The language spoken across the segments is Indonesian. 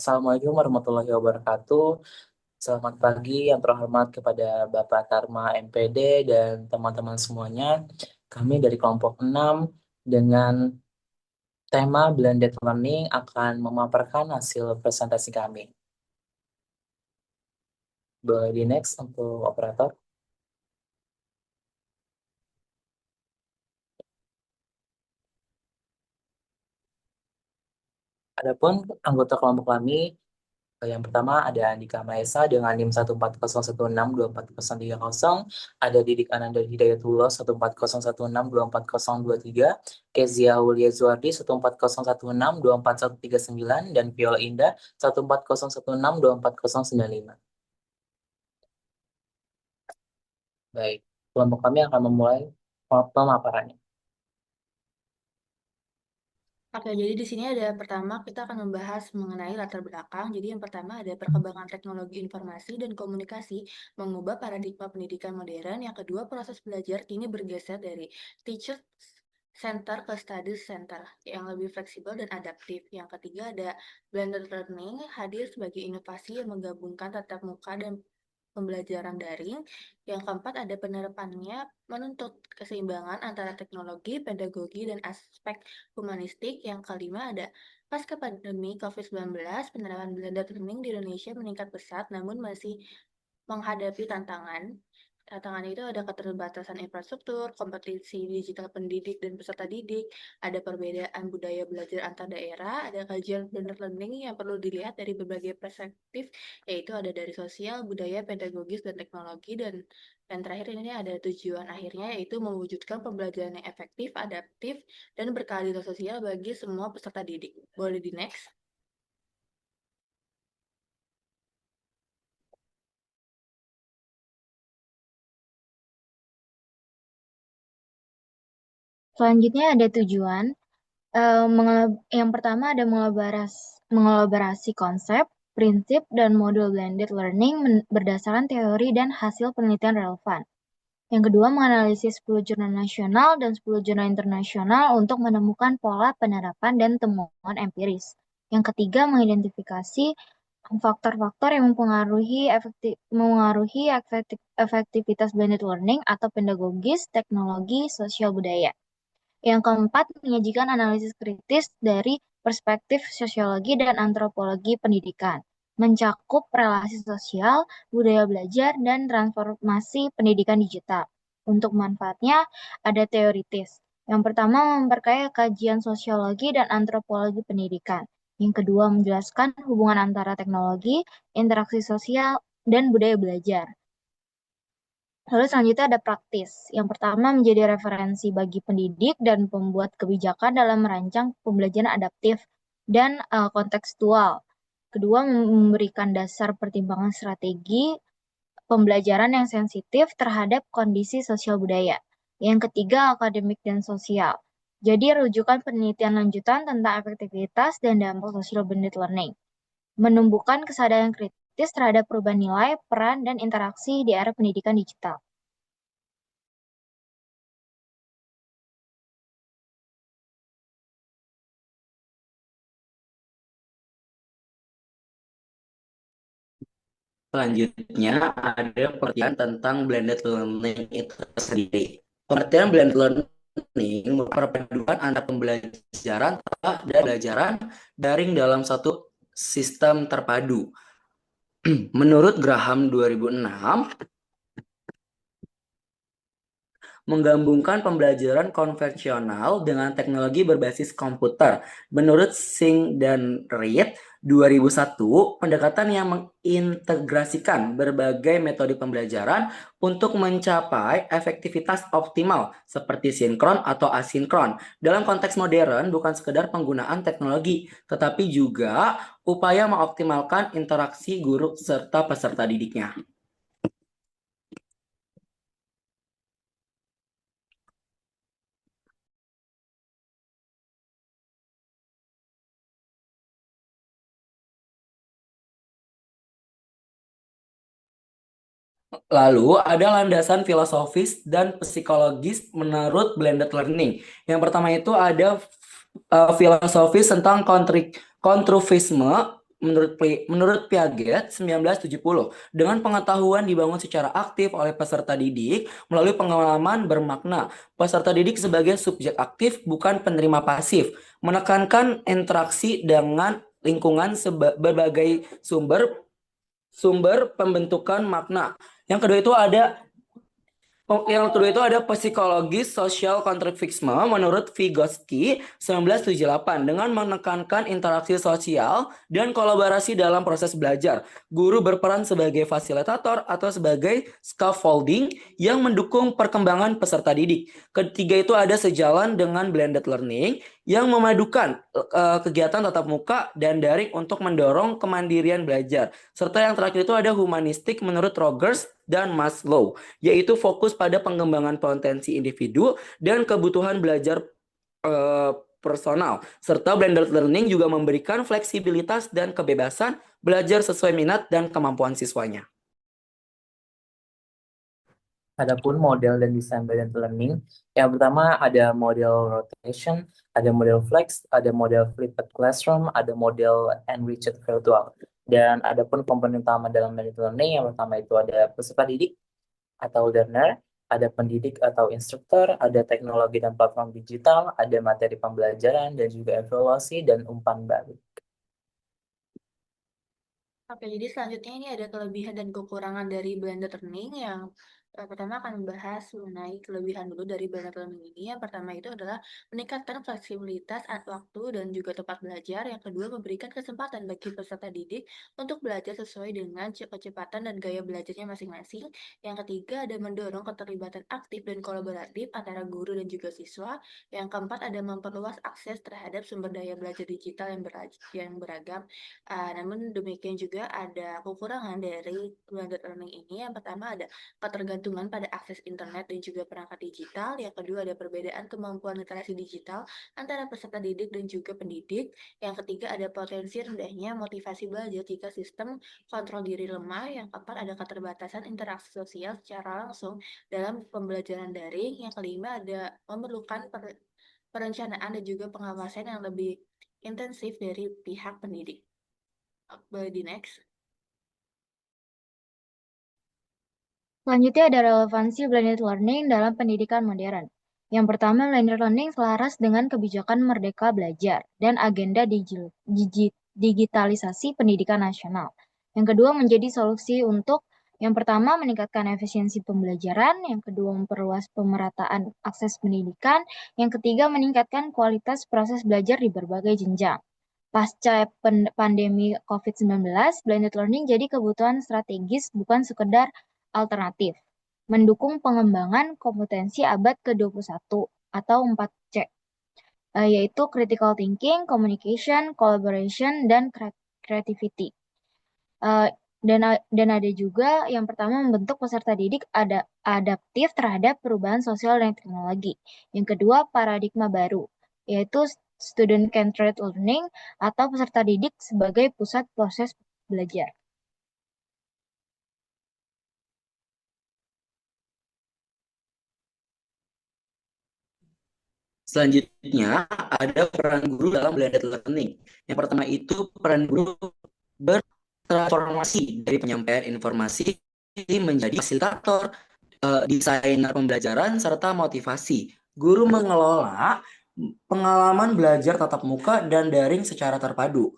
Assalamualaikum warahmatullahi wabarakatuh. Selamat pagi yang terhormat kepada Bapak Tarma MPD dan teman-teman semuanya. Kami dari kelompok 6 dengan tema Blended Learning akan memaparkan hasil presentasi kami. Boleh di next untuk operator. Adapun anggota kelompok kami, yang pertama ada Andika Maesa dengan NIM 14016240030, ada Didik Ananda Hidayatullah 14016240023, Kezia Aulia Zuardi 14016240139, dan Viola Indah 14016240095. Baik, kelompok kami akan memulai pemaparannya. Oke, jadi di sini ada pertama kita akan membahas mengenai latar belakang. Jadi yang pertama ada perkembangan teknologi informasi dan komunikasi mengubah paradigma pendidikan modern. Yang kedua, proses belajar kini bergeser dari teacher center ke study center yang lebih fleksibel dan adaptif. Yang ketiga ada blended learning hadir sebagai inovasi yang menggabungkan tatap muka dan pembelajaran daring. Yang keempat ada penerapannya menuntut keseimbangan antara teknologi, pedagogi, dan aspek humanistik. Yang kelima ada pasca pandemi COVID-19, penerapan blended learning di Indonesia meningkat pesat namun masih menghadapi tantangan. Tantangan itu ada keterbatasan infrastruktur, kompetisi digital pendidik dan peserta didik, ada perbedaan budaya belajar antar daerah, ada kajian blended learning yang perlu dilihat dari berbagai perspektif, yaitu ada dari sosial, budaya, pedagogis, dan teknologi, dan yang terakhir ini ada tujuan akhirnya, yaitu mewujudkan pembelajaran yang efektif, adaptif, dan berkeadilan sosial bagi semua peserta didik. Boleh di next? Selanjutnya ada tujuan. Yang pertama ada mengelaborasi konsep, prinsip, dan modul blended learning berdasarkan teori dan hasil penelitian relevan. Yang kedua, menganalisis 10 jurnal nasional dan 10 jurnal internasional untuk menemukan pola penerapan dan temuan empiris. Yang ketiga, mengidentifikasi faktor-faktor yang mempengaruhi efektivitas blended learning atau pedagogis, teknologi, sosial budaya. Yang keempat, menyajikan analisis kritis dari perspektif sosiologi dan antropologi pendidikan, mencakup relasi sosial, budaya belajar, dan transformasi pendidikan digital. Untuk manfaatnya, ada teoritis. Yang pertama, memperkaya kajian sosiologi dan antropologi pendidikan. Yang kedua, menjelaskan hubungan antara teknologi, interaksi sosial, dan budaya belajar. Lalu selanjutnya ada praktis. Yang pertama menjadi referensi bagi pendidik dan pembuat kebijakan dalam merancang pembelajaran adaptif dan kontekstual. Kedua, memberikan dasar pertimbangan strategi pembelajaran yang sensitif terhadap kondisi sosial budaya. Yang ketiga, akademik dan sosial. Jadi rujukan penelitian lanjutan tentang efektivitas dan dampak sosial blended learning. Menumbuhkan kesadaran kritis terhadap perubahan nilai, peran, dan interaksi di era pendidikan digital. Selanjutnya ada pengertian tentang blended learning itu sendiri. Pengertian blended learning perpaduan antara pembelajaran tatap dan pembelajaran daring dalam satu sistem terpadu. Menurut Graham 2006, menggabungkan pembelajaran konvensional dengan teknologi berbasis komputer. Menurut Singh dan Reed 2001, pendekatan yang mengintegrasikan berbagai metode pembelajaran untuk mencapai efektivitas optimal seperti sinkron atau asinkron. Dalam konteks modern, bukan sekedar penggunaan teknologi, tetapi juga upaya mengoptimalkan interaksi guru serta peserta didiknya. Lalu ada landasan filosofis dan psikologis menurut blended learning. Yang pertama itu ada filosofis tentang kontruvisme menurut Piaget 1970, dengan pengetahuan dibangun secara aktif oleh peserta didik melalui pengalaman bermakna. Peserta didik sebagai subjek aktif bukan penerima pasif, menekankan interaksi dengan lingkungan berbagai sumber pembentukan makna. Yang kedua itu ada psikologi sosial kontekstualisme menurut Vygotsky 1978 dengan menekankan interaksi sosial dan kolaborasi dalam proses belajar. Guru berperan sebagai fasilitator atau sebagai scaffolding yang mendukung perkembangan peserta didik. Ketiga itu ada sejalan dengan blended learning yang memadukan kegiatan tatap muka dan daring untuk mendorong kemandirian belajar. Serta yang terakhir itu ada humanistik menurut Rogers dan Maslow, yaitu fokus pada pengembangan potensi individu dan kebutuhan belajar personal. Serta blended learning juga memberikan fleksibilitas dan kebebasan belajar sesuai minat dan kemampuan siswanya. Adapun model dan desain blended learning, yang pertama ada model rotation, ada model flex, ada model flipped classroom, ada model enriched virtual. Dan adapun komponen utama dalam blended learning, yang pertama itu ada peserta didik atau learner, ada pendidik atau instruktur, ada teknologi dan platform digital, ada materi pembelajaran, dan juga evaluasi dan umpan balik. Oke, jadi selanjutnya ini ada kelebihan dan kekurangan dari blended learning yang pertama akan membahas mengenai kelebihan dulu dari blended learning ini. Yang pertama itu adalah meningkatkan fleksibilitas waktu dan juga tempat belajar. Yang kedua, memberikan kesempatan bagi peserta didik untuk belajar sesuai dengan kecepatan dan gaya belajarnya masing-masing. Yang ketiga, ada mendorong keterlibatan aktif dan kolaboratif antara guru dan juga siswa. Yang keempat, ada memperluas akses terhadap sumber daya belajar digital yang beragam. Namun demikian juga ada kekurangan dari blended learning ini. Yang pertama ada ketergantungan pada akses internet dan juga perangkat digital. Yang kedua ada perbedaan kemampuan literasi digital antara peserta didik dan juga pendidik. Yang ketiga ada potensi rendahnya motivasi belajar jika sistem kontrol diri lemah. Yang keempat ada keterbatasan interaksi sosial secara langsung dalam pembelajaran daring. Yang kelima ada memerlukan perencanaan dan juga pengawasan yang lebih intensif dari pihak pendidik. Boleh di next. Selanjutnya ada relevansi blended learning dalam pendidikan modern. Yang pertama, blended learning selaras dengan kebijakan Merdeka Belajar dan agenda digitalisasi pendidikan nasional. Yang kedua, menjadi solusi untuk yang pertama, meningkatkan efisiensi pembelajaran. Yang kedua, memperluas pemerataan akses pendidikan. Yang ketiga, meningkatkan kualitas proses belajar di berbagai jenjang. Pasca pandemi COVID-19, blended learning jadi kebutuhan strategis bukan sekedar alternatif. Mendukung pengembangan kompetensi abad ke-21 atau 4C, yaitu critical thinking, communication, collaboration, dan creativity. Dan ada juga yang pertama membentuk peserta didik adaptif terhadap perubahan sosial dan teknologi. Yang kedua, paradigma baru, yaitu student-centered learning atau peserta didik sebagai pusat proses belajar. Selanjutnya ada peran guru dalam blended learning. Yang pertama itu peran guru bertransformasi dari penyampaian informasi menjadi fasilitator, desainer pembelajaran, serta motivasi. Guru mengelola pengalaman belajar tatap muka dan daring secara terpadu.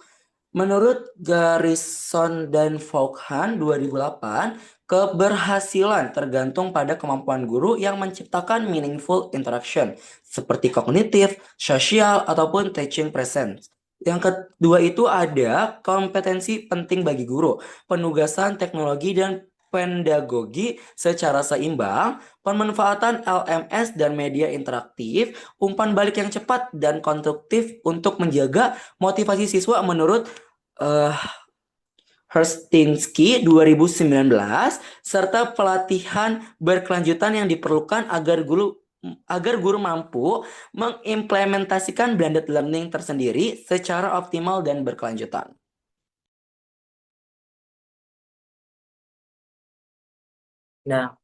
Menurut Garrison dan Vaughan 2008, keberhasilan tergantung pada kemampuan guru yang menciptakan meaningful interaction, seperti kognitif, sosial, ataupun teaching presence. Yang kedua itu ada kompetensi penting bagi guru, penugasan teknologi dan pedagogi secara seimbang, pemanfaatan LMS dan media interaktif, umpan balik yang cepat dan konstruktif untuk menjaga motivasi siswa menurut Herstinsky 2019, serta pelatihan berkelanjutan yang diperlukan agar guru mampu mengimplementasikan blended learning tersendiri secara optimal dan berkelanjutan. Nah,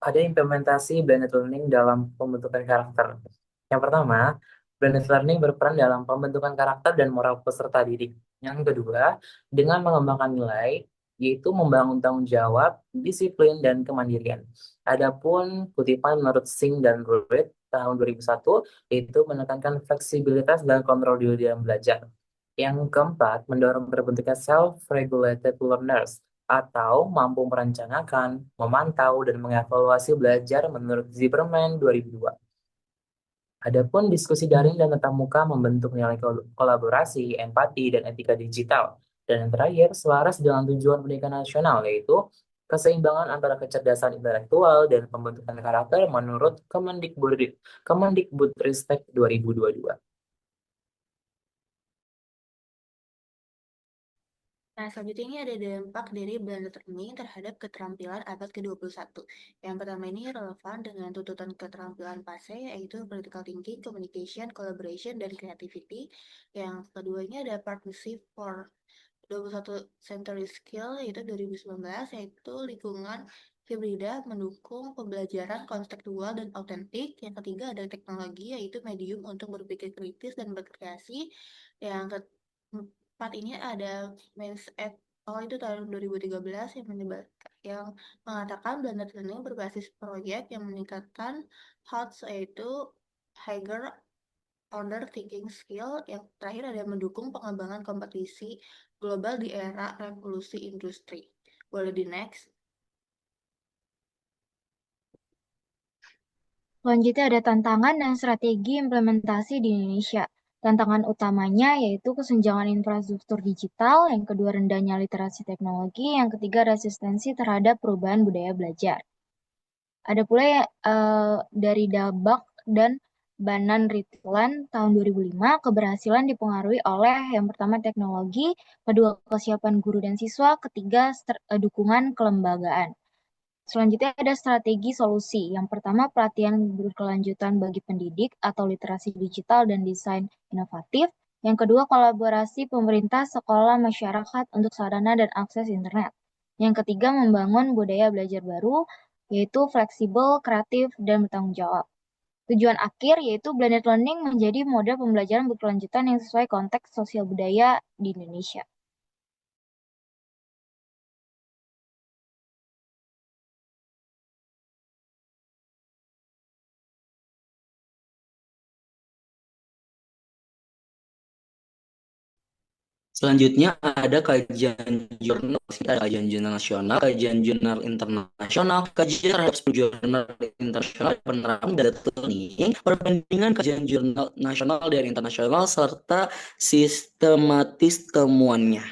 ada implementasi blended learning dalam pembentukan karakter. Yang pertama, Blended learning berperan dalam pembentukan karakter dan moral peserta didik. Yang kedua, dengan mengembangkan nilai, yaitu membangun tanggung jawab, disiplin, dan kemandirian. Adapun kutipan menurut Singh dan Reed tahun 2001, yaitu menekankan fleksibilitas dan kontrol diri dalam belajar. Yang keempat, mendorong terbentuknya self-regulated learners atau mampu merencanakan, memantau, dan mengevaluasi belajar menurut Zimmerman 2002. Adapun diskusi daring dan tatap muka membentuk nilai kolaborasi, empati, dan etika digital. Dan yang terakhir, selaras dengan tujuan pendidikan nasional, yaitu keseimbangan antara kecerdasan intelektual dan pembentukan karakter menurut Kemendikbudristek 2022. Nah, selanjutnya ini ada dampak dari blended learning terhadap keterampilan abad ke-21. Yang pertama ini relevan dengan tuntutan keterampilan PASE, yaitu critical thinking, communication, collaboration, dan creativity. Yang kedua ini ada partnership for 21 century skill, yaitu 2019, yaitu lingkungan hibrida mendukung pembelajaran konstekstual dan autentik. Yang ketiga ada teknologi, yaitu medium untuk berpikir kritis dan berkreasi. Yang keempat ini ada Mens et al. Itu tahun 2013 yang mengatakan blended learning berbasis proyek yang meningkatkan HOTS, yaitu higher order thinking skill. Yang terakhir ada mendukung pengembangan kompetisi global di era revolusi industri. Boleh di next. Selanjutnya ada tantangan dan strategi implementasi di Indonesia. Tantangan utamanya yaitu kesenjangan infrastruktur digital, yang kedua rendahnya literasi teknologi, yang ketiga resistensi terhadap perubahan budaya belajar. Ada pula dari Dabak dan Banan Ritwan tahun 2005, keberhasilan dipengaruhi oleh yang pertama teknologi, kedua kesiapan guru dan siswa, ketiga dukungan kelembagaan. Selanjutnya ada strategi solusi. Yang pertama, pelatihan berkelanjutan bagi pendidik atau literasi digital dan desain inovatif. Yang kedua, kolaborasi pemerintah, sekolah, masyarakat untuk sarana dan akses internet. Yang ketiga, membangun budaya belajar baru, yaitu fleksibel, kreatif, dan bertanggung jawab. Tujuan akhir yaitu blended learning menjadi model pembelajaran berkelanjutan yang sesuai konteks sosial budaya di Indonesia. Selanjutnya ada kajian jurnal, kajian jurnal nasional, kajian jurnal internasional, kajian terhadap 10 jurnal internasional, penerapan data learning, perbandingan kajian jurnal nasional dan internasional, serta sistematis temuannya.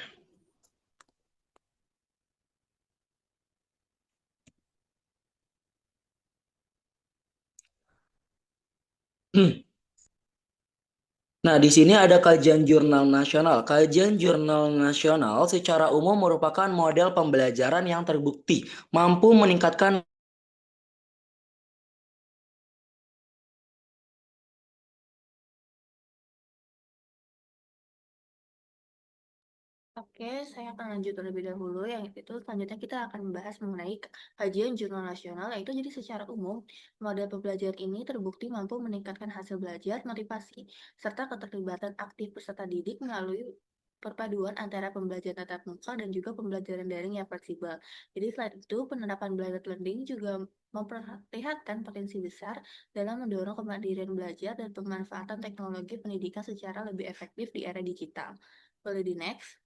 Nah, di sini ada kajian jurnal nasional. Kajian jurnal nasional secara umum merupakan model pembelajaran yang terbukti mampu meningkatkan Oke, saya akan lanjut terlebih dahulu. Yang itu selanjutnya kita akan membahas mengenai kajian jurnal nasional, yaitu jadi secara umum, model pembelajaran ini terbukti mampu meningkatkan hasil belajar, motivasi, serta keterlibatan aktif peserta didik melalui perpaduan antara pembelajaran tatap muka dan juga pembelajaran daring yang fleksibel. Jadi selain itu, penerapan blended learning juga memperlihatkan potensi besar dalam mendorong kemandirian belajar dan pemanfaatan teknologi pendidikan secara lebih efektif di era digital. Boleh di next.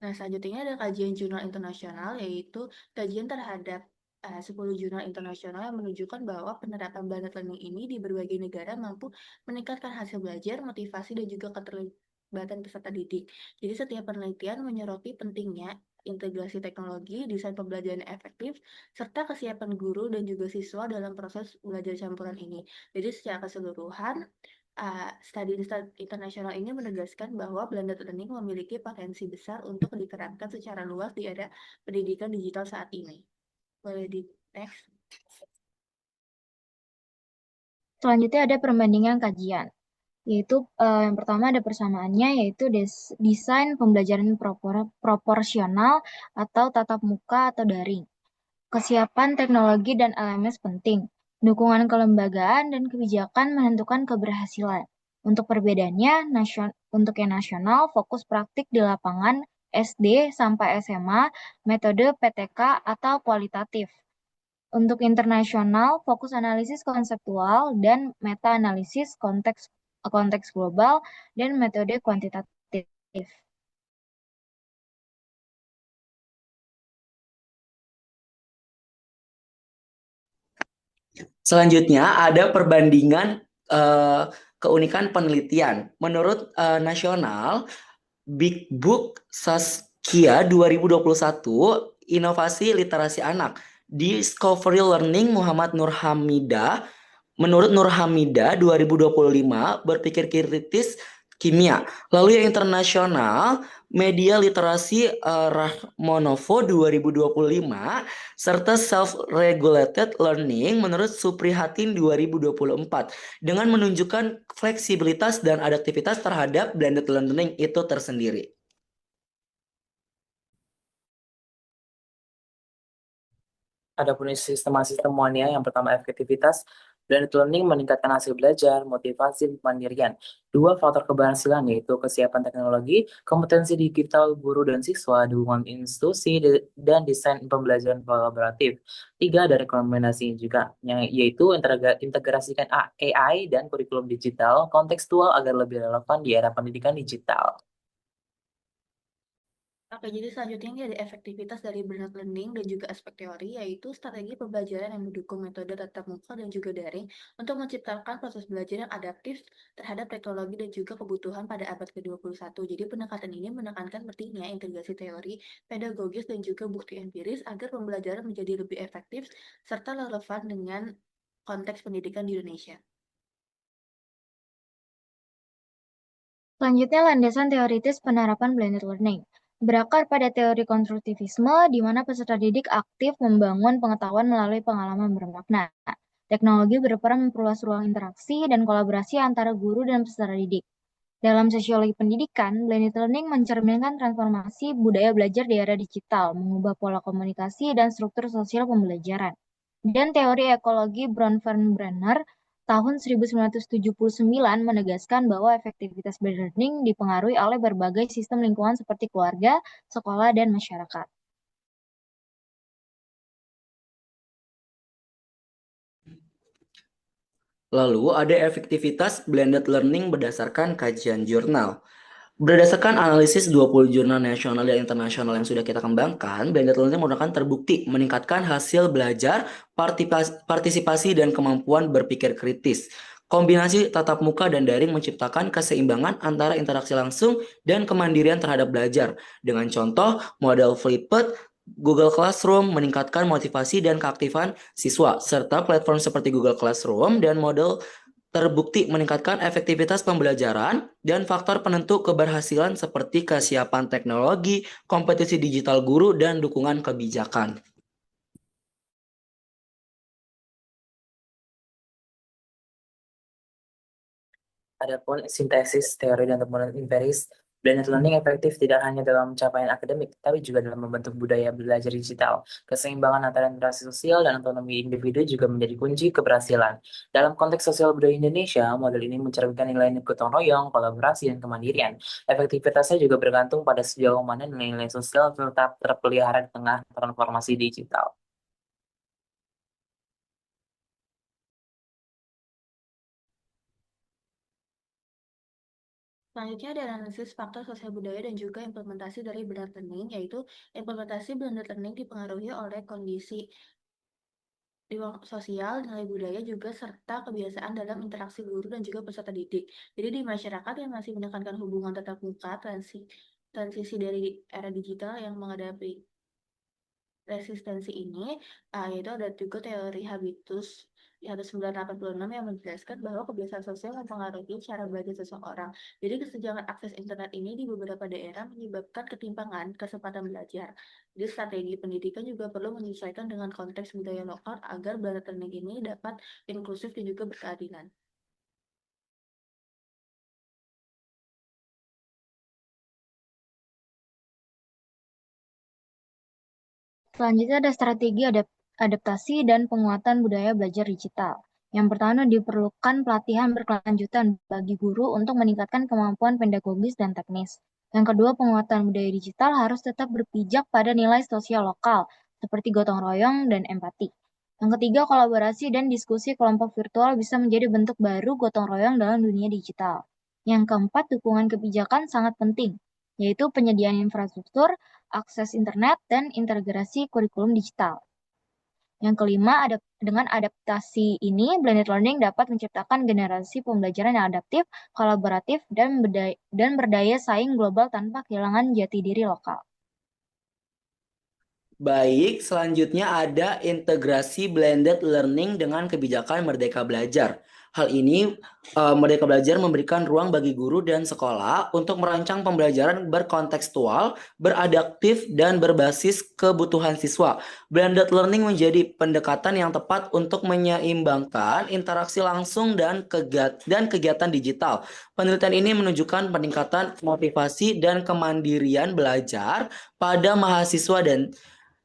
Nah, selanjutnya ada kajian jurnal internasional, yaitu kajian terhadap 10 jurnal internasional yang menunjukkan bahwa penerapan blended learning ini di berbagai negara mampu meningkatkan hasil belajar, motivasi, dan juga keterlibatan peserta didik. Jadi setiap penelitian menyoroti pentingnya integrasi teknologi, desain pembelajaran yang efektif, serta kesiapan guru dan juga siswa dalam proses belajar campuran ini. Jadi secara keseluruhan, studi internasional ini menegaskan bahwa blended learning memiliki potensi besar untuk diterapkan secara luas di era pendidikan digital saat ini. Boleh di next. Selanjutnya ada perbandingan kajian, yaitu yang pertama ada persamaannya, yaitu desain pembelajaran proporsional atau tatap muka atau daring. Kesiapan teknologi dan LMS penting. Dukungan kelembagaan dan kebijakan menentukan keberhasilan. Untuk perbedaannya, untuk yang nasional, fokus praktik di lapangan SD sampai SMA, metode PTK atau kualitatif. Untuk internasional, fokus analisis konseptual dan meta-analisis konteks global dan metode kuantitatif. Selanjutnya ada perbandingan keunikan penelitian. Menurut nasional, Big Book Saskia 2021, inovasi literasi anak. Discovery Learning Muhammad Nur Hamidah, menurut Nur Hamidah 2025, berpikir kritis kimia. Lalu yang internasional, media literasi Rahmonovo 2025, serta self-regulated learning menurut Suprihatin 2024, dengan menunjukkan fleksibilitas dan adaptivitas terhadap blended learning itu tersendiri. Adapun sistem temuannya, yang pertama efektivitas, blended learning meningkatkan hasil belajar, motivasi, dan kemandirian. Dua faktor keberhasilan yaitu kesiapan teknologi, kompetensi digital guru dan siswa, dukungan institusi, dan desain pembelajaran kolaboratif. Tiga, ada rekomendasi juga, yaitu integrasikan AI dan kurikulum digital kontekstual agar lebih relevan di era pendidikan digital. Oke, jadi selanjutnya ini ada efektivitas dari blended learning dan juga aspek teori, yaitu strategi pembelajaran yang mendukung metode tatap muka dan juga daring untuk menciptakan proses belajar yang adaptif terhadap teknologi dan juga kebutuhan pada abad ke-21. Jadi pendekatan ini menekankan pentingnya integrasi teori, pedagogis, dan juga bukti empiris agar pembelajaran menjadi lebih efektif serta relevan dengan konteks pendidikan di Indonesia. Selanjutnya, landasan teoritis penerapan blended learning. Berakar pada teori konstruktivisme, di mana peserta didik aktif membangun pengetahuan melalui pengalaman bermakna. Teknologi berperan memperluas ruang interaksi dan kolaborasi antara guru dan peserta didik. Dalam sosiologi pendidikan, blended learning mencerminkan transformasi budaya belajar di era digital, mengubah pola komunikasi dan struktur sosial pembelajaran. Dan teori ekologi Bronfenbrenner tahun 1979 menegaskan bahwa efektivitas blended learning dipengaruhi oleh berbagai sistem lingkungan seperti keluarga, sekolah, dan masyarakat. Lalu ada efektivitas blended learning berdasarkan kajian jurnal. Berdasarkan analisis 20 jurnal nasional dan internasional yang sudah kita kembangkan, blended learning merupakan terbukti meningkatkan hasil belajar, partisipasi, dan kemampuan berpikir kritis. Kombinasi tatap muka dan daring menciptakan keseimbangan antara interaksi langsung dan kemandirian terhadap belajar. Dengan contoh, model Flipped, Google Classroom meningkatkan motivasi dan keaktifan siswa, serta platform seperti Google Classroom dan model terbukti meningkatkan efektivitas pembelajaran dan faktor penentu keberhasilan seperti kesiapan teknologi, kompetisi digital guru, dan dukungan kebijakan. Adapun sintesis teori dan temuan empiris, blended learning efektif tidak hanya dalam capaian akademik, tapi juga dalam membentuk budaya belajar digital. Keseimbangan antara interaksi sosial dan otonomi individu juga menjadi kunci keberhasilan. Dalam konteks sosial budaya Indonesia, model ini mencerminkan nilai gotong royong, kolaborasi, dan kemandirian. Efektivitasnya juga bergantung pada sejauh mana nilai-nilai sosial tetap terpelihara di tengah transformasi digital. Selanjutnya ada analisis faktor sosial budaya dan juga implementasi dari blended learning, yaitu implementasi blended learning dipengaruhi oleh kondisi ruang sosial, nilai budaya juga serta kebiasaan dalam interaksi guru dan juga peserta didik. Jadi di masyarakat yang masih menekankan hubungan tatap muka, transisi dari era digital yang menghadapi resistensi ini, yaitu ada juga teori habitus 1986 yang menjelaskan bahwa kebiasaan sosial mempengaruhi cara belajar seseorang. Jadi kesenjangan akses internet ini di beberapa daerah menyebabkan ketimpangan kesempatan belajar. Jadi strategi pendidikan juga perlu menyesuaikan dengan konteks budaya lokal agar blended learning ini dapat inklusif dan juga berkeadilan. Selanjutnya ada strategi adaptasi dan penguatan budaya belajar digital. Yang pertama, diperlukan pelatihan berkelanjutan bagi guru untuk meningkatkan kemampuan pedagogis dan teknis. Yang kedua, penguatan budaya digital harus tetap berpijak pada nilai sosial lokal, seperti gotong royong dan empati. Yang ketiga, kolaborasi dan diskusi kelompok virtual bisa menjadi bentuk baru gotong royong dalam dunia digital. Yang keempat, dukungan kebijakan sangat penting, yaitu penyediaan infrastruktur, akses internet, dan integrasi kurikulum digital. Yang kelima, dengan adaptasi ini, blended learning dapat menciptakan generasi pembelajaran yang adaptif, kolaboratif, dan berdaya saing global tanpa kehilangan jati diri lokal. Baik, selanjutnya ada integrasi blended learning dengan kebijakan Merdeka Belajar. Hal ini, Merdeka Belajar memberikan ruang bagi guru dan sekolah untuk merancang pembelajaran berkontekstual, beradaptif, dan berbasis kebutuhan siswa. Blended learning menjadi pendekatan yang tepat untuk menyeimbangkan interaksi langsung dan kegiatan digital. Penelitian ini menunjukkan peningkatan motivasi dan kemandirian belajar pada mahasiswa dan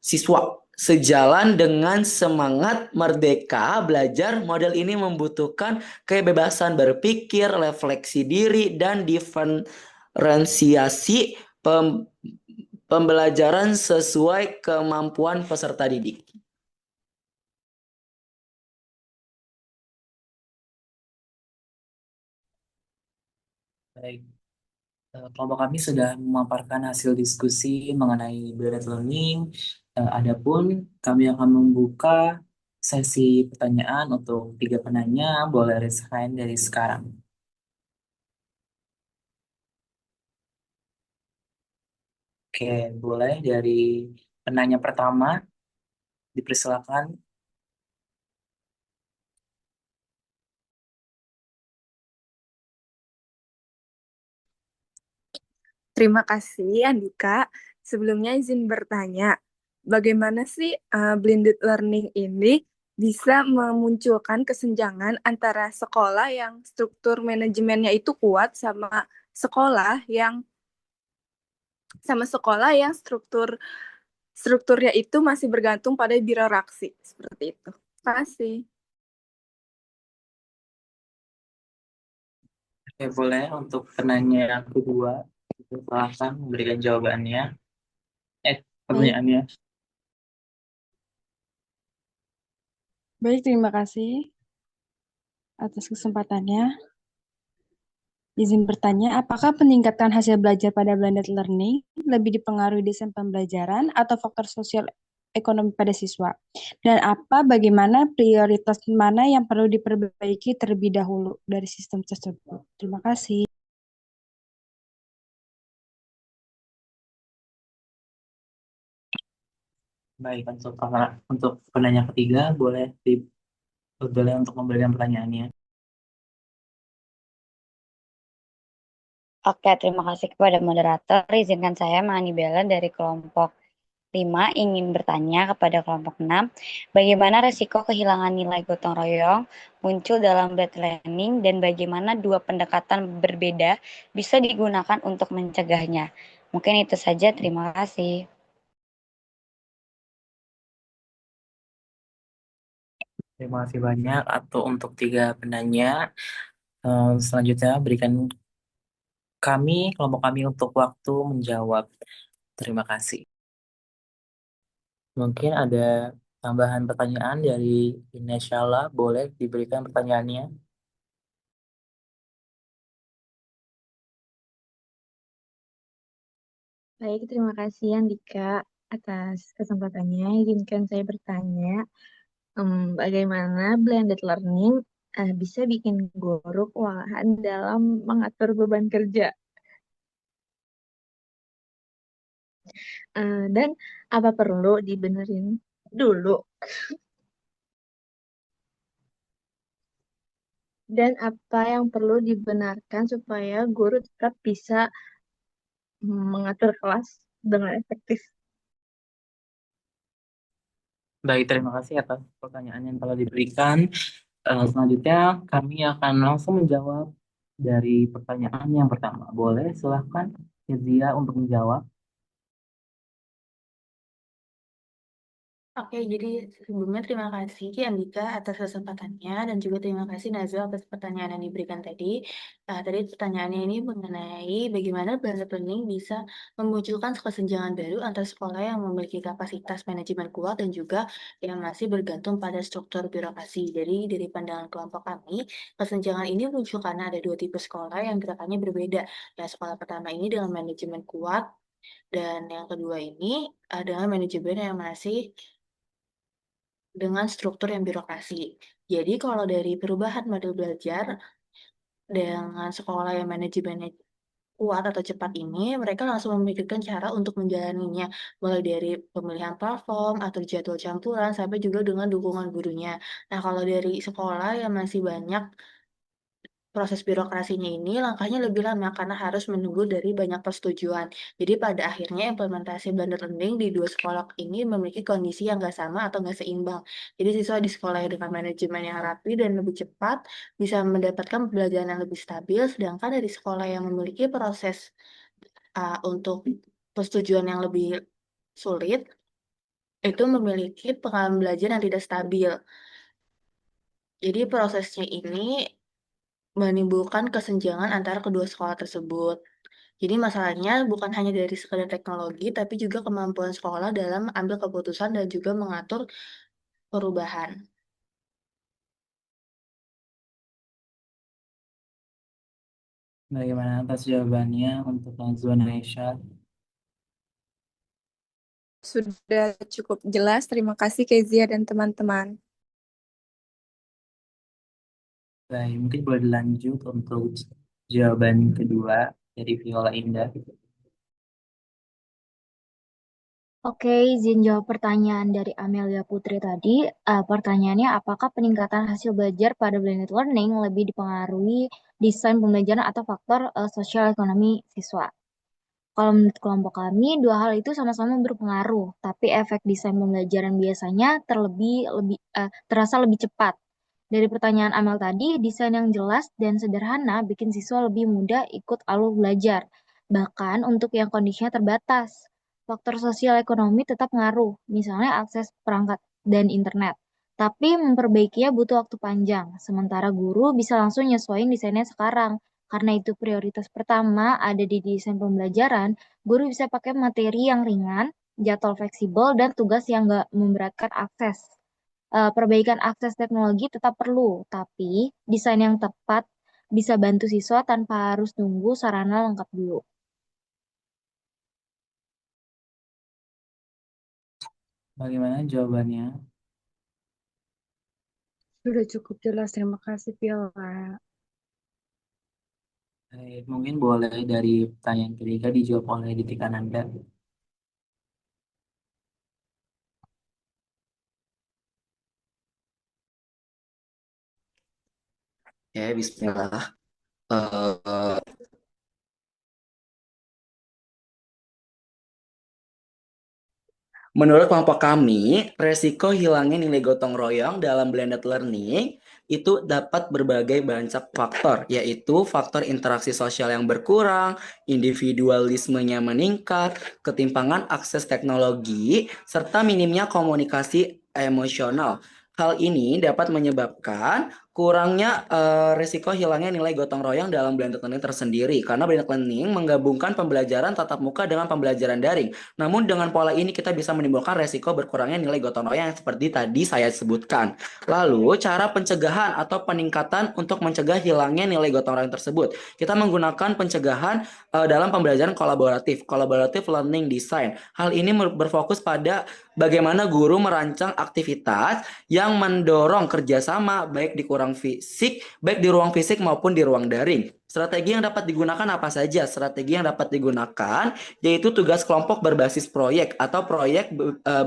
siswa. Sejalan dengan semangat merdeka belajar, model ini membutuhkan kebebasan berpikir, refleksi diri, dan diferensiasi pembelajaran sesuai kemampuan peserta didik. Baik, kelompok kami sudah memaparkan hasil diskusi mengenai blended learning. Adapun kami akan membuka sesi pertanyaan untuk tiga penanya. Boleh raise hand dari sekarang. Oke, boleh dari penanya pertama, dipersilakan. Terima kasih, Andika. Sebelumnya izin bertanya, bagaimana sih blended learning ini bisa memunculkan kesenjangan antara sekolah yang struktur manajemennya itu kuat sama sekolah yang strukturnya itu masih bergantung pada birokrasi seperti itu. Terima kasih. Oke, boleh untuk penanya yang kedua, silakan memberikan jawabannya. Baik, Pertanyaannya. baik, terima kasih atas kesempatannya. Izin bertanya, apakah peningkatan hasil belajar pada blended learning lebih dipengaruhi desain pembelajaran atau faktor sosial ekonomi pada siswa? Dan bagaimana prioritas mana yang perlu diperbaiki terlebih dahulu dari sistem tersebut? Terima kasih. Baik, untuk penanya ketiga, boleh untuk memberikan pertanyaannya. Oke, terima kasih kepada moderator. Izinkan saya, Mani Bella dari kelompok 5 ingin bertanya kepada kelompok 6, bagaimana resiko kehilangan nilai gotong royong muncul dalam blended learning dan bagaimana dua pendekatan berbeda bisa digunakan untuk mencegahnya. Mungkin itu saja, terima kasih. Terima kasih banyak atau untuk tiga penanya. Selanjutnya berikan kelompok kami untuk waktu menjawab. Terima kasih. Mungkin ada tambahan pertanyaan dari Ines Shala, boleh diberikan pertanyaannya. Baik, terima kasih Andika atas kesempatannya. Izinkan saya bertanya, bagaimana blended learning bisa bikin guru kewalahan dalam mengatur beban kerja? Dan apa perlu dibenerin dulu? Dan apa yang perlu dibenarkan supaya guru tetap bisa mengatur kelas dengan efektif? Baik, terima kasih atas pertanyaan yang telah diberikan. Selanjutnya kami akan langsung menjawab dari pertanyaan yang pertama. Boleh, silahkan Kezia untuk menjawab. Oke, jadi sebelumnya terima kasih Andika atas kesempatannya dan juga terima kasih Nazwa atas pertanyaan yang diberikan tadi. Tadi pertanyaannya ini mengenai bagaimana blended learning bisa memunculkan kesenjangan baru antara sekolah yang memiliki kapasitas manajemen kuat dan juga yang masih bergantung pada struktur birokrasi. Jadi dari pandangan kelompok kami, kesenjangan ini muncul karena ada dua tipe sekolah yang gerakannya berbeda. Yang sekolah pertama ini dengan manajemen kuat dan yang kedua ini adalah manajemen yang masih dengan struktur yang birokrasi. Jadi kalau dari perubahan model belajar dengan sekolah yang manajemennya kuat atau cepat ini, mereka langsung memikirkan cara untuk menjalaninya, mulai dari pemilihan platform atau jadwal campuran sampai juga dengan dukungan gurunya. Nah, kalau dari sekolah yang masih banyak proses birokrasinya ini langkahnya lebih lama karena harus menunggu dari banyak persetujuan. Jadi pada akhirnya implementasi blended learning di dua sekolah ini memiliki kondisi yang nggak sama atau nggak seimbang. Jadi siswa di sekolah yang dengan manajemen yang rapi dan lebih cepat bisa mendapatkan pembelajaran yang lebih stabil, sedangkan dari sekolah yang memiliki proses untuk persetujuan yang lebih sulit itu memiliki pengalaman belajar yang tidak stabil. Jadi prosesnya ini menimbulkan kesenjangan antara kedua sekolah tersebut. Jadi masalahnya bukan hanya dari sekedar teknologi, tapi juga kemampuan sekolah dalam ambil keputusan dan juga mengatur perubahan. Bagaimana atas jawabannya untuk Nazwa Aisyah? Sudah cukup jelas. Terima kasih Kezia dan teman-teman. Baik, mungkin boleh dilanjut untuk jawaban kedua dari Viola Indah. Oke, izin jawab pertanyaan dari Amelia Putri tadi. Pertanyaannya, apakah peningkatan hasil belajar pada blended learning lebih dipengaruhi desain pembelajaran atau faktor sosial ekonomi siswa? Kalau menurut kelompok kami, dua hal itu sama-sama berpengaruh, tapi efek desain pembelajaran biasanya terasa lebih cepat. Dari pertanyaan Amel tadi, desain yang jelas dan sederhana bikin siswa lebih mudah ikut alur belajar, bahkan untuk yang kondisinya terbatas. Faktor sosial ekonomi tetap ngaruh, misalnya akses perangkat dan internet. Tapi memperbaikinya butuh waktu panjang, sementara guru bisa langsung nyesuaiin desainnya sekarang. Karena itu prioritas pertama ada di desain pembelajaran, guru bisa pakai materi yang ringan, jadwal fleksibel, dan tugas yang nggak memberatkan akses. Perbaikan akses teknologi tetap perlu, tapi desain yang tepat bisa bantu siswa tanpa harus nunggu sarana lengkap dulu. Bagaimana jawabannya? Sudah cukup jelas. Terima kasih, Viola. Baik, mungkin boleh dari pertanyaan ketiga dijawab oleh Ditik Ananda. Ya, bismillah. Eh, Menurut kelompok kami, resiko hilangnya nilai gotong royong dalam blended learning itu dapat berbagai banyak faktor, yaitu faktor interaksi sosial yang berkurang, individualismenya meningkat, ketimpangan akses teknologi, serta minimnya komunikasi emosional. Hal ini dapat menyebabkan kurangnya risiko hilangnya nilai gotong royong dalam blended learning tersendiri, karena blended learning menggabungkan pembelajaran tatap muka dengan pembelajaran daring. Namun dengan pola ini kita bisa menimbulkan resiko berkurangnya nilai gotong royong yang seperti tadi saya sebutkan. Lalu cara pencegahan atau peningkatan untuk mencegah hilangnya nilai gotong royong tersebut. Kita menggunakan pencegahan dalam pembelajaran collaborative learning design. Hal ini berfokus pada bagaimana guru merancang aktivitas yang mendorong kerjasama baik di ruang fisik maupun di ruang daring. Strategi yang dapat digunakan apa saja? Strategi yang dapat digunakan yaitu tugas kelompok berbasis proyek atau proyek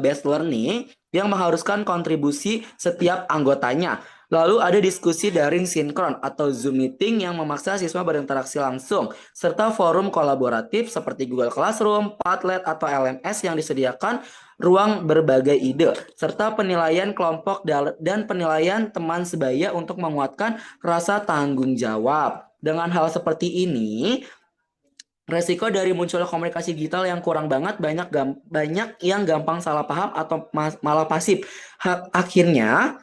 based learning yang mengharuskan kontribusi setiap anggotanya. Lalu ada diskusi daring sinkron atau Zoom meeting yang memaksa siswa berinteraksi langsung, serta forum kolaboratif seperti Google Classroom, Padlet, atau LMS yang disediakan ruang berbagai ide, serta penilaian kelompok dan penilaian teman sebaya untuk menguatkan rasa tanggung jawab. Dengan hal seperti ini, Resiko dari munculnya komunikasi digital yang kurang banget, banyak yang gampang salah paham atau malah pasif. Akhirnya,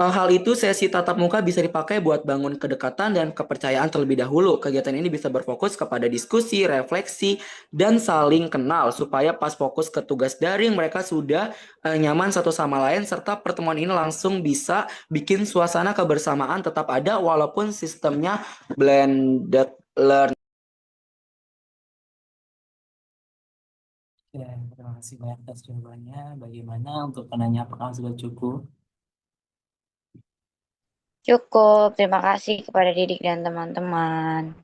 hal itu sesi tatap muka bisa dipakai buat bangun kedekatan dan kepercayaan terlebih dahulu. Kegiatan ini bisa berfokus kepada diskusi, refleksi, dan saling kenal supaya pas fokus ke tugas daring mereka sudah nyaman satu sama lain, serta pertemuan ini langsung bisa bikin suasana kebersamaan tetap ada walaupun sistemnya blended learning. Ya, terima kasih banyak atas jawabannya. Bagaimana untuk penanya, apakah sudah cukup? Cukup, terima kasih kepada Didik dan teman-teman.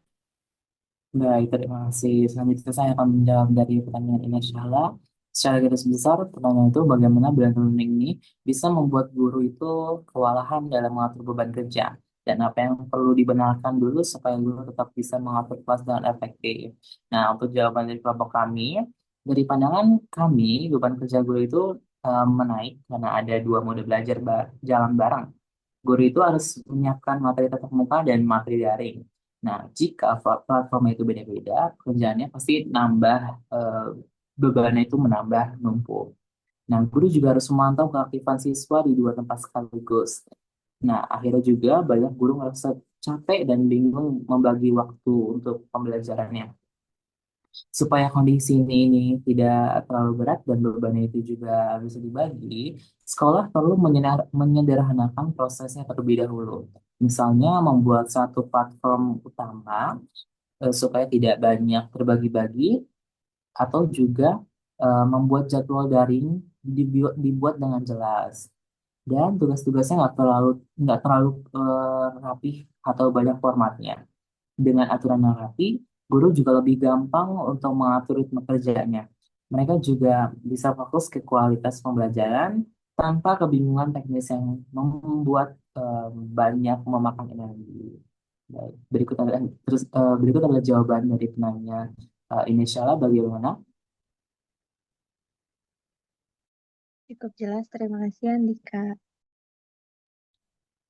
Baik, terima kasih. Selanjutnya saya akan menjawab dari pertanyaan ini, insyaallah. Secara garis besar, pertanyaan itu bagaimana blended learning ini bisa membuat guru itu kewalahan dalam mengatur beban kerja, dan apa yang perlu dibenarkan dulu supaya guru tetap bisa mengatur kelas dengan efektif. Nah, untuk jawaban dari kelompok kami, dari pandangan kami, beban kerja guru itu menaik karena ada dua mode belajar jalan bareng. Guru itu harus menyiapkan materi tatap muka dan materi daring. Nah, jika platformnya itu beda-beda, kerjaannya pasti nambah, eh, bebannya itu menambah numpuk. Nah, guru juga harus memantau keaktifan siswa di dua tempat sekaligus. Nah, akhirnya juga banyak guru merasa capek dan bingung membagi waktu untuk pembelajarannya. Supaya kondisi ini tidak terlalu berat dan bebannya itu juga bisa dibagi, sekolah perlu menyederhanakan prosesnya terlebih dahulu. Misalnya membuat satu platform utama supaya tidak banyak terbagi-bagi, atau juga membuat jadwal daring dibuat dengan jelas. Dan tugas-tugasnya nggak terlalu rapih atau banyak formatnya. Dengan aturan yang rapi, guru juga lebih gampang untuk mengatur ritme kerjanya. Mereka juga bisa fokus ke kualitas pembelajaran tanpa kebingungan teknis yang membuat banyak memakan energi. Baik, berikut adalah jawaban dari penanya. Insyaallah bagaimana? Cukup jelas, terima kasih Andika.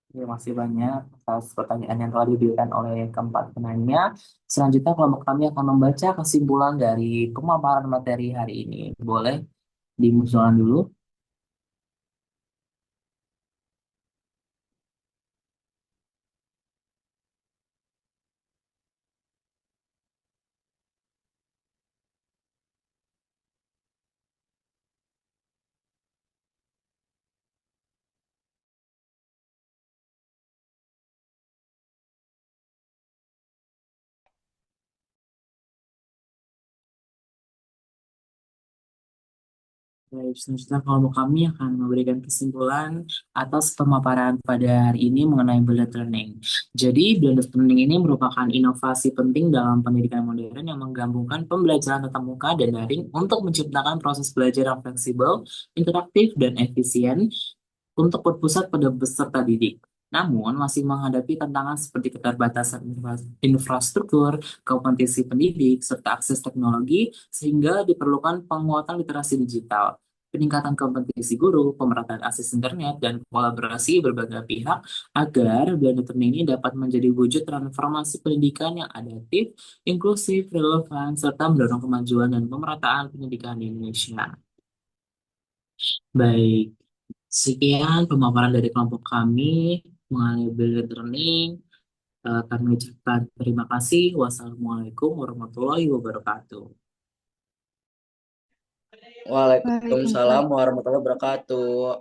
Terima kasih banyak atas pertanyaan yang telah diberikan oleh keempat penanya. Selanjutnya kelompok kami akan membaca kesimpulan dari pemaparan materi hari ini. Boleh dimunculkan dulu? Baik, selanjutnya kelompok kami akan memberikan kesimpulan atas pemaparan pada hari ini mengenai blended learning. Jadi, blended learning ini merupakan inovasi penting dalam pendidikan modern yang menggabungkan pembelajaran tatap muka dan daring untuk menciptakan proses belajar yang fleksibel, interaktif, dan efisien untuk berpusat pada peserta didik. Namun, masih menghadapi tantangan seperti keterbatasan infrastruktur, kompetisi pendidik, serta akses teknologi, sehingga diperlukan penguatan literasi digital, peningkatan kompetisi guru, pemerataan akses internet, dan kolaborasi berbagai pihak agar blended learning ini dapat menjadi wujud transformasi pendidikan yang adaptif, inklusif, relevan, serta mendorong kemajuan dan pemerataan pendidikan di Indonesia. Baik, sekian pemaparan dari kelompok kami mengenai blended learning. Kami ucapkan terima kasih. Wassalamualaikum warahmatullahi wabarakatuh. Waalaikumsalam Waalaikumsalam. warahmatullahi wabarakatuh.